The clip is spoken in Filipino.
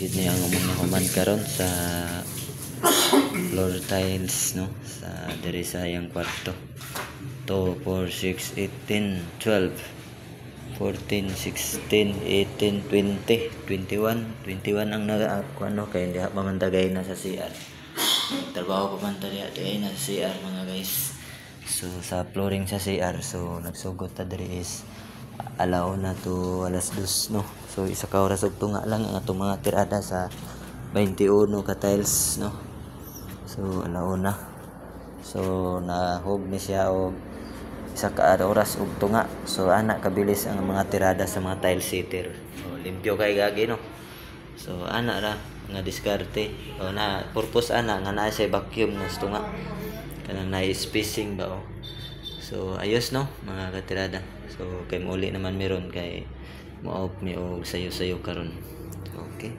gid ni ang mga human karon sa floor tiles no sa diri sa yang kwarto. 2 4 6 8 10 12 14 16 18 20 21 ang ano kay hindi pa man tagay na sa CR. Trabaho pa man tagay na sa CR mga guys. So sa flooring sa CR, so nagsugot ta diri is alaw na to alas 2 no. So isa ka oras ug tunga lang ang atong mga tirada sa 21 ka tiles no. So alaw na. So nahog ni siya og isa ka oras ug tunga. So ana kabilis ang mga tirada sa mga tile sitter. So limpyo kay gagi no. So ana ra nga diskarte. O na purpose ana nga naa siya vacuum nga tunga. Kanang na spacing ba o. So ayos no mga katirada. So kay muli naman meron kay mo-off mi og sayo-sayo karon. Okay.